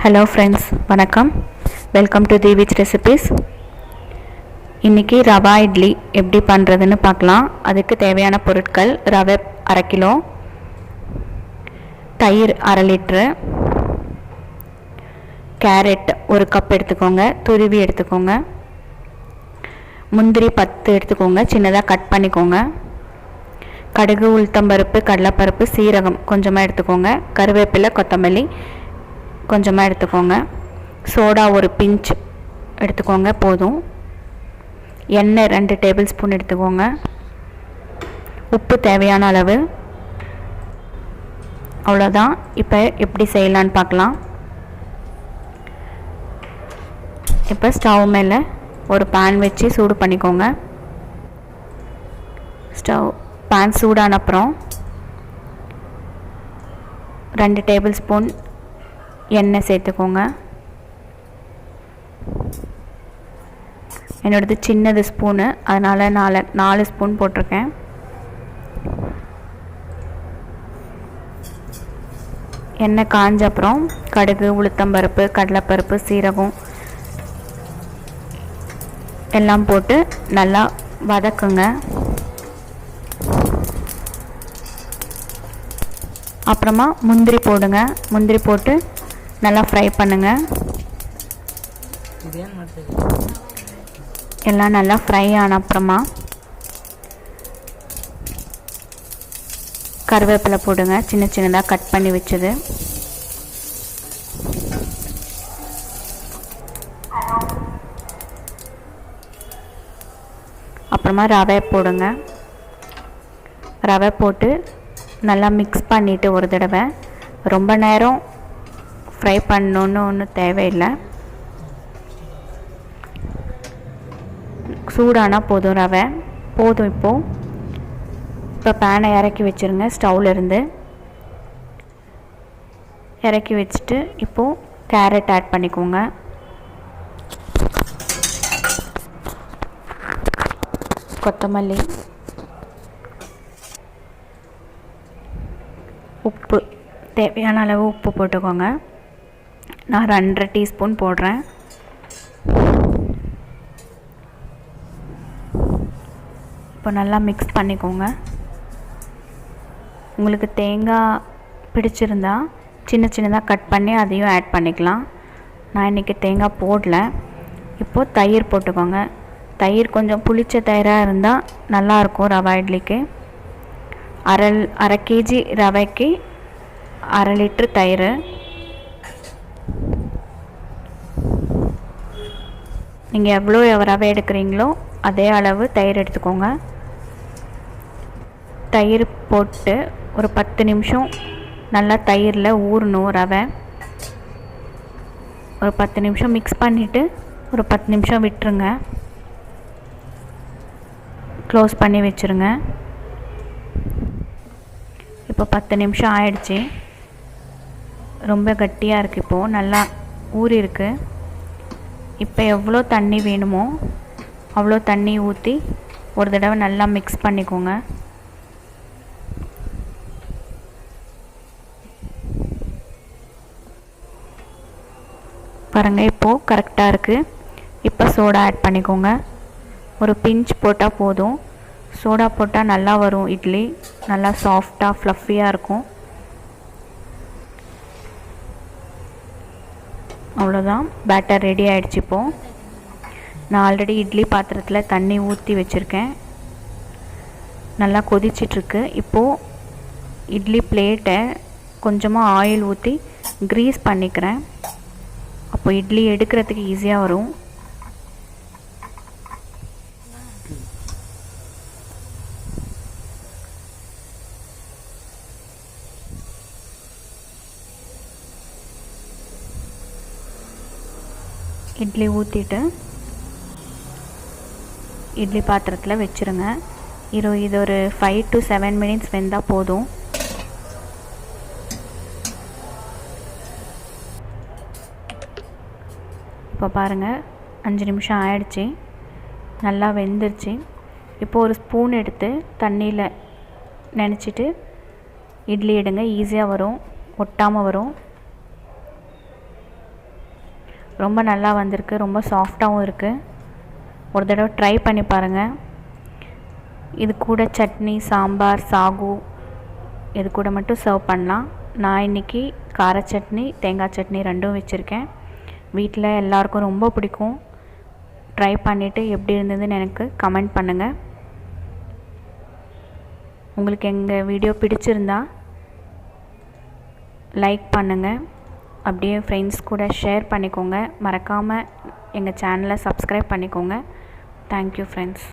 Hello friends, வணக்கம். Welcome to the which recipes. இன்றைக்கி ரவா இட்லி எப்படி பண்ணுறதுன்னு பார்க்கலாம். அதுக்கு தேவையான பொருட்கள்: ரவை அரை கிலோ, தயிர் அரை லிட்ரு, கேரட் ஒரு கப் எடுத்துக்கோங்க, துருவி எடுத்துக்கோங்க, முந்திரி 10 எடுத்துக்கோங்க, சின்னதாக கட் பண்ணிக்கோங்க, கடுகு, உளுத்தம்பருப்பு, கடலைப்பருப்பு, சீரகம் கொஞ்சமாக எடுத்துக்கோங்க, கருவேப்பிலை, கொத்தமல்லி கொஞ்சமாக எடுத்துக்கோங்க, சோடா ஒரு பிஞ்ச் எடுத்துக்கோங்க போதும், எண்ணெய் 2 டேபிள் ஸ்பூன் எடுத்துக்கோங்க, உப்பு தேவையான அளவு. அவ்வளோதான். இப்போ எப்படி செய்யலான்னு பார்க்கலாம். இப்போ ஸ்டவ் மேலே ஒரு பேன் வச்சு சூடு பண்ணிக்கோங்க. பேன் சூடான அப்புறம் 2 டேபிள் ஸ்பூன் எண்ணெய் சேர்த்துக்கோங்க. என்னோடது சின்னது ஸ்பூனு, அதனால் 4 ஸ்பூன் போட்டிருக்கேன். எண்ணெய் காஞ்ச அப்புறம் கடுகு, உளுத்தம்பருப்பு, கடலைப்பருப்பு, சீரகம் எல்லாம் போட்டு நல்லா வதக்குங்க. அப்புறமா முந்திரி போடுங்க. முந்திரி போட்டு நல்லா ஃப்ரை பண்ணுங்கள். எல்லாம் நல்லா ஃப்ரை ஆன அப்புறமா கருவேப்பிலை போடுங்க, சின்ன சின்னதாக கட் பண்ணி வச்சது. அப்புறமா ரவை போடுங்க. ரவை போட்டு நல்லா மிக்ஸ் பண்ணிவிட்டு ஒரு தடவை, ரொம்ப நேரம் ஃப்ரை பண்ணணுன்னு ஒன்றும் தேவையில்லை. சூடானால் போதும், ரவை போதும். இப்போ பேனை இறக்கி வச்சுருங்க. ஸ்டவ்லேருந்து இறக்கி வச்சுட்டு இப்போது கேரட் ஆட் பண்ணிக்கோங்க. கொத்தமல்லி, உப்பு தேவையான அளவு உப்பு போட்டுக்கோங்க. நான் 2.5 டீஸ்பூன் போடுறேன். இப்போ நல்லா மிக்ஸ் பண்ணிக்கோங்க. உங்களுக்கு தேங்காய் பிடிச்சிருந்தா சின்ன சின்னதாக கட் பண்ணி அதையும் ஆட் பண்ணிக்கலாம். நான் இன்றைக்கி தேங்காய் போடல. இப்போது தயிர் போட்டுக்கோங்க. தயிர் கொஞ்சம் புளிச்ச தயிராக இருந்தால் நல்லாயிருக்கும் ரவா இட்லிக்கு. அரை கேஜி ரவைக்கு 1/2 லிட்ரு தயிர். நீங்கள் எவ்வளோ ரவை எடுக்கிறீங்களோ அதே அளவு தயிர் எடுத்துக்கோங்க. தயிர் போட்டு ஒரு 10 நிமிஷம் நல்லா தயிரில் ஊறணும் ரவை. ஒரு 10 நிமிஷம் மிக்ஸ் பண்ணிவிட்டு ஒரு 10 நிமிஷம் விட்டுருங்க. க்ளோஸ் பண்ணி வச்சுருங்க. இப்போ 10 நிமிஷம் ஆயிடுச்சு. ரொம்ப கட்டியாக இருக்குது. இப்போது நல்லா ஊறி இருக்குது. இப்போ எவ்வளோ தண்ணி வேணுமோ அவ்வளோ தண்ணி ஊற்றி ஒரு தடவை நல்லா மிக்ஸ் பண்ணிக்கோங்க. பாருங்கள், இப்போது கரெக்டாக இருக்குது. இப்போ சோடா ஆட் பண்ணிக்கோங்க. ஒரு பிஞ்ச் போட்டால் போதும். சோடா போட்டால் நல்லா வரும் இட்லி, நல்லா சாஃப்டாக ஃப்ளஃபியாக இருக்கும். அவ்வளோதான், பேட்டர் ரெடி ஆகிடுச்சு. இப்போது நான் ஆல்ரெடி இட்லி பாத்திரத்தில் தண்ணி ஊற்றி வச்சுருக்கேன். நல்லா கொதிச்சிட்ருக்கு. இப்போது இட்லி பிளேட்டை கொஞ்சமாக ஆயில் ஊற்றி க்ரீஸ் பண்ணிக்கிறேன். அப்போ இட்லி எடுக்கிறதுக்கு ஈஸியாக வரும். இட்லி ஊற்றிட்டு இட்லி பாத்திரத்தில் வச்சுருங்க. இது ஒரு 5 to 7 மினிட்ஸ் வெந்தால் போதும். இப்போ பாருங்கள், 5 நிமிஷம் ஆயிடுச்சு. நல்லா வெந்துருச்சு. இப்போது ஒரு ஸ்பூன் எடுத்து தண்ணியில் நினச்சிட்டு இட்லி எடுங்க. ஈஸியாக வரும், ஒட்டாமல் வரும். ரொம்ப நல்லா வந்திருக்கு, ரொம்ப சாஃப்டாகவும் இருக்குது. ஒரு தடவை ட்ரை பண்ணி பாருங்கள். இது கூட சட்னி, சாம்பார், சாகு இது கூட மட்டும் சர்வ் பண்ணலாம். நான் இன்றைக்கி கார சட்னி, தேங்காய் சட்னி ரெண்டும் வச்சுருக்கேன். வீட்டில் எல்லாருக்கும் ரொம்ப பிடிக்கும். ட்ரை பண்ணிவிட்டு எப்படி இருந்ததுன்னு எனக்கு கமெண்ட் பண்ணுங்கள். உங்களுக்கு எங்கள் வீடியோ பிடிச்சிருந்தா லைக் பண்ணுங்கள். அப்படியே ஃப்ரெண்ட்ஸ் கூட ஷேர் பண்ணிக்கோங்க. மறக்காமல் எங்கள் சேனலை சப்ஸ்கிரைப் பண்ணிக்கோங்க. Thank you friends.